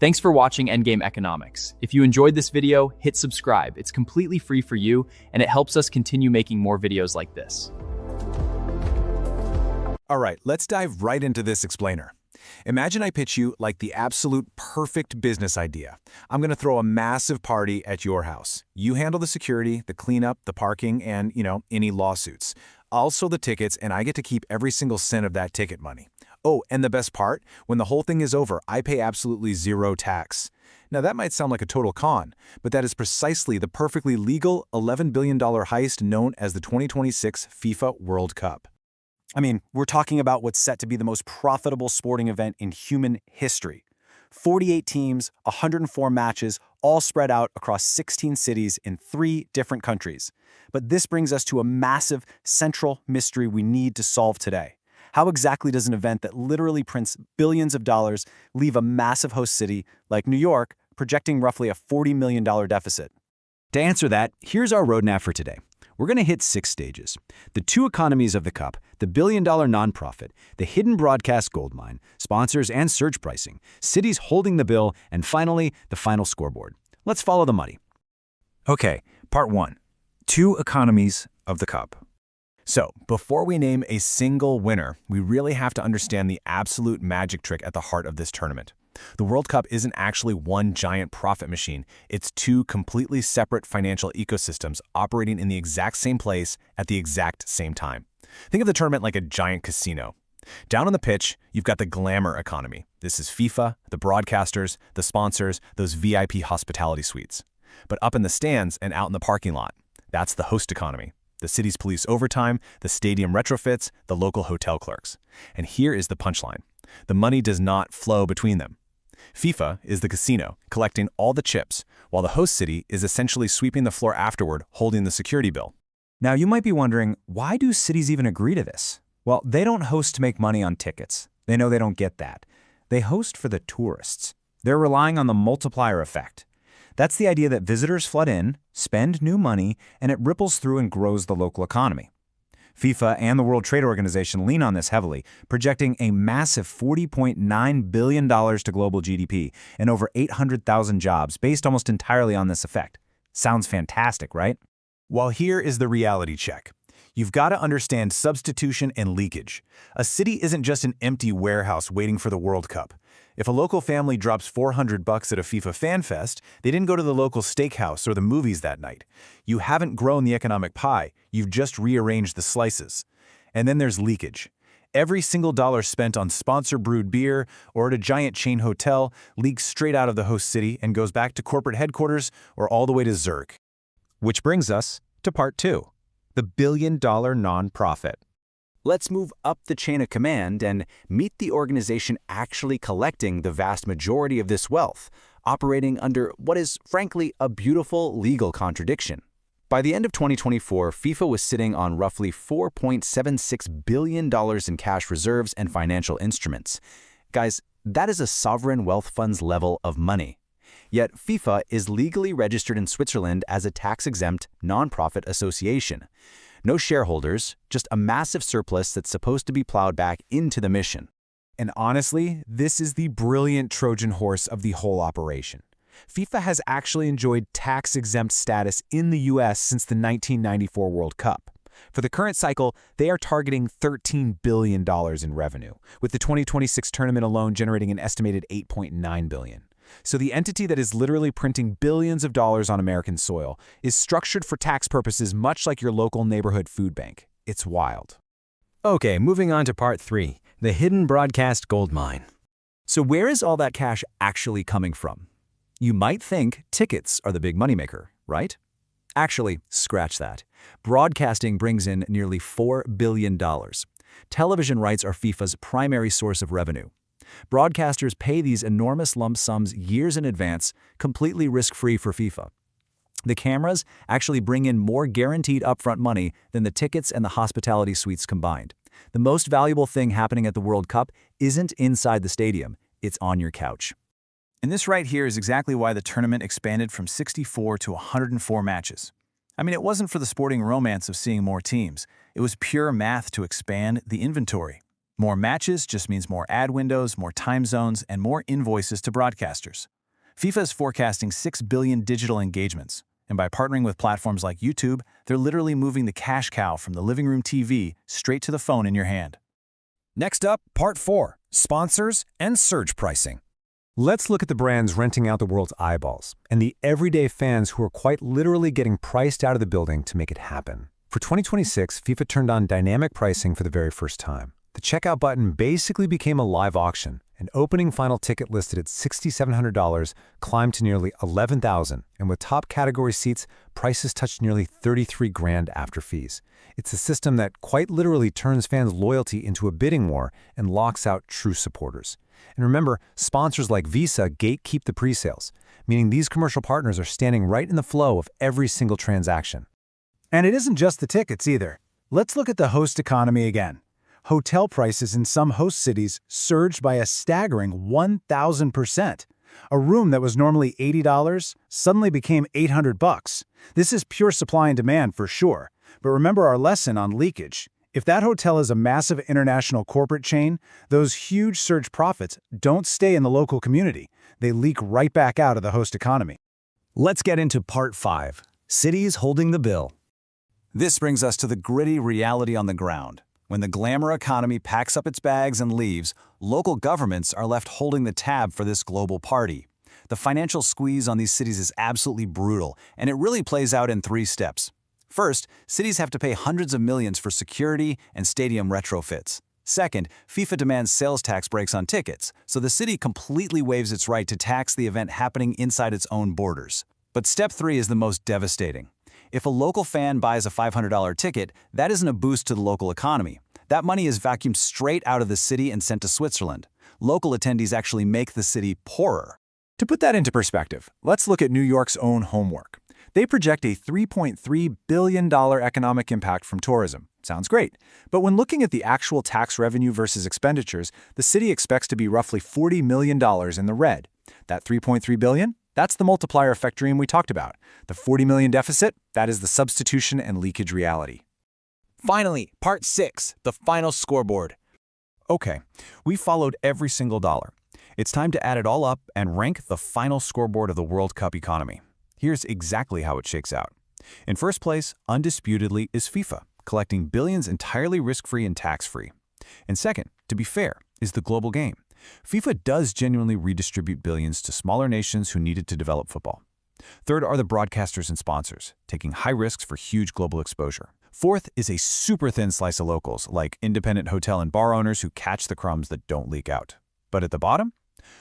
Thanks for watching Endgame Economics. If you enjoyed this video, hit subscribe. It's completely free for you, and it helps us continue making more videos like this. All right, let's dive right into this explainer. Imagine I pitch you like the absolute perfect business idea. I'm going to throw a massive party at your house. You handle the security, the cleanup, the parking, and, any lawsuits. Also the tickets, and I get to keep every single cent of that ticket money. Oh, and the best part, when the whole thing is over, I pay absolutely zero tax. Now that might sound like a total con, but that is precisely the perfectly legal $11 billion heist known as the 2026 FIFA World Cup. I mean, we're talking about what's set to be the most profitable sporting event in human history. 48 teams, 104 matches, all spread out across 16 cities in 3 different countries. But this brings us to a massive central mystery we need to solve today. How exactly does an event that literally prints billions of dollars leave a massive host city like New York, projecting roughly a $40 million deficit? To answer that, here's our roadmap for today. We're going to hit 6 stages. The 2 economies of the cup, the billion-dollar nonprofit, the hidden broadcast goldmine, sponsors and surge pricing, cities holding the bill, and finally, the final scoreboard. Let's follow the money. Okay, part 1. 2 economies of the cup. So, before we name a single winner, we really have to understand the absolute magic trick at the heart of this tournament. The World Cup isn't actually one giant profit machine. It's 2 completely separate financial ecosystems operating in the exact same place at the exact same time. Think of the tournament like a giant casino. Down on the pitch, you've got the glamour economy. This is FIFA, the broadcasters, the sponsors, those VIP hospitality suites. But up in the stands and out in the parking lot, that's the host economy. The city's police overtime, the stadium retrofits, the local hotel clerks. And here is the punchline. The money does not flow between them. FIFA is the casino, collecting all the chips, while the host city is essentially sweeping the floor afterward, holding the security bill. Now, you might be wondering, why do cities even agree to this? Well, they don't host to make money on tickets. They know they don't get that. They host for the tourists. They're relying on the multiplier effect. That's the idea that visitors flood in, spend new money, and it ripples through and grows the local economy. FIFA and the World Trade Organization lean on this heavily, projecting a massive $40.9 billion to global GDP and over 800,000 jobs based almost entirely on this effect. Sounds fantastic, right? Well, here is the reality check. You've got to understand substitution and leakage. A city isn't just an empty warehouse waiting for the World Cup. If a local family drops $400 at a FIFA fan fest, they didn't go to the local steakhouse or the movies that night. You haven't grown the economic pie, you've just rearranged the slices. And then there's leakage. Every single dollar spent on sponsor-brewed beer or at a giant chain hotel leaks straight out of the host city and goes back to corporate headquarters or all the way to Zurich. Which brings us to part 2, the billion-dollar nonprofit. Let's move up the chain of command and meet the organization actually collecting the vast majority of this wealth, operating under what is, frankly, a beautiful legal contradiction. By the end of 2024, FIFA was sitting on roughly $4.76 billion in cash reserves and financial instruments. Guys, that is a sovereign wealth fund's level of money. Yet FIFA is legally registered in Switzerland as a tax-exempt, nonprofit association. No shareholders, just a massive surplus that's supposed to be plowed back into the mission. And honestly, this is the brilliant Trojan horse of the whole operation. FIFA has actually enjoyed tax-exempt status in the US since the 1994 World Cup. For the current cycle, they are targeting $13 billion in revenue, with the 2026 tournament alone generating an estimated $8.9 billion. So the entity that is literally printing billions of dollars on American soil is structured for tax purposes much like your local neighborhood food bank. It's wild. Okay, moving on to part 3, the hidden broadcast goldmine. So where is all that cash actually coming from? You might think tickets are the big moneymaker, right? Actually, scratch that. Broadcasting brings in nearly $4 billion. Television rights are FIFA's primary source of revenue. Broadcasters pay these enormous lump sums years in advance, completely risk-free for FIFA. The cameras actually bring in more guaranteed upfront money than the tickets and the hospitality suites combined. The most valuable thing happening at the World Cup isn't inside the stadium, it's on your couch. And this right here is exactly why the tournament expanded from 64 to 104 matches. I mean, it wasn't for the sporting romance of seeing more teams. It was pure math to expand the inventory. More matches just means more ad windows, more time zones, and more invoices to broadcasters. FIFA is forecasting 6 billion digital engagements, and by partnering with platforms like YouTube, they're literally moving the cash cow from the living room TV straight to the phone in your hand. Next up, Part 4, Sponsors and Surge Pricing. Let's look at the brands renting out the world's eyeballs and the everyday fans who are quite literally getting priced out of the building to make it happen. For 2026, FIFA turned on dynamic pricing for the very first time. The checkout button basically became a live auction. An opening final ticket listed at $6,700 climbed to nearly $11,000, and with top category seats, prices touched nearly $33,000 after fees. It's a system that quite literally turns fans' loyalty into a bidding war and locks out true supporters. And remember, sponsors like Visa gatekeep the pre-sales, meaning these commercial partners are standing right in the flow of every single transaction. And it isn't just the tickets either. Let's look at the host economy again. Hotel prices in some host cities surged by a staggering 1,000%. A room that was normally $80 suddenly became $800. This is pure supply and demand for sure. But remember our lesson on leakage. If that hotel is a massive international corporate chain, those huge surge profits don't stay in the local community. They leak right back out of the host economy. Let's get into Part 5, Cities Holding the Bill. This brings us to the gritty reality on the ground. When the glamour economy packs up its bags and leaves, local governments are left holding the tab for this global party. The financial squeeze on these cities is absolutely brutal, and it really plays out in 3 steps. First, cities have to pay hundreds of millions for security and stadium retrofits. Second, FIFA demands sales tax breaks on tickets, so the city completely waives its right to tax the event happening inside its own borders. But step 3 is the most devastating. If a local fan buys a $500 ticket, that isn't a boost to the local economy. That money is vacuumed straight out of the city and sent to Switzerland. Local attendees actually make the city poorer. To put that into perspective, let's look at New York's own homework. They project a $3.3 billion economic impact from tourism. Sounds great. But when looking at the actual tax revenue versus expenditures, the city expects to be roughly $40 million in the red. That $3.3 billion? That's the multiplier effect dream we talked about. The $40 million deficit? That is the substitution and leakage reality. Finally, Part 6, the final scoreboard. Okay, we followed every single dollar. It's time to add it all up and rank the final scoreboard of the World Cup economy. Here's exactly how it shakes out. In first place, undisputedly, is FIFA, collecting billions entirely risk-free and tax-free. And second, to be fair, is the global game. FIFA does genuinely redistribute billions to smaller nations who needed to develop football. Third are the broadcasters and sponsors, taking high risks for huge global exposure. Fourth is a super thin slice of locals, like independent hotel and bar owners who catch the crumbs that don't leak out. But at the bottom,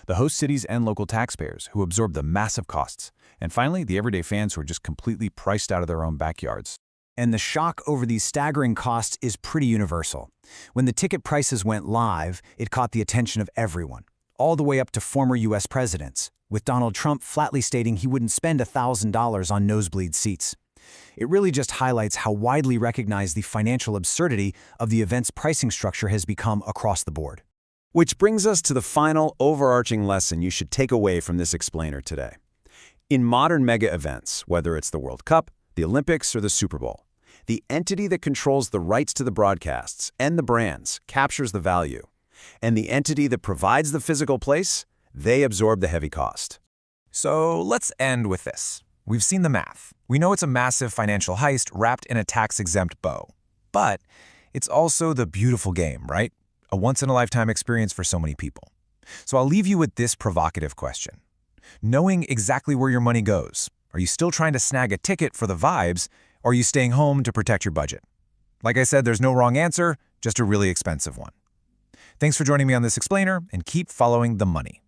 the host cities and local taxpayers who absorb the massive costs. And finally, the everyday fans who are just completely priced out of their own backyards. And the shock over these staggering costs is pretty universal. When the ticket prices went live, it caught the attention of everyone, all the way up to former U.S. presidents, with Donald Trump flatly stating he wouldn't spend $1,000 on nosebleed seats. It really just highlights how widely recognized the financial absurdity of the event's pricing structure has become across the board. Which brings us to the final overarching lesson you should take away from this explainer today. In modern mega events, whether it's the World Cup, the Olympics, or the Super Bowl, the entity that controls the rights to the broadcasts and the brands captures the value. And the entity that provides the physical place, they absorb the heavy cost. So let's end with this. We've seen the math. We know it's a massive financial heist wrapped in a tax-exempt bow. But it's also the beautiful game, right? A once-in-a-lifetime experience for so many people. So I'll leave you with this provocative question. Knowing exactly where your money goes, are you still trying to snag a ticket for the vibes, or are you staying home to protect your budget? Like I said, there's no wrong answer, just a really expensive one. Thanks for joining me on this explainer, and keep following the money.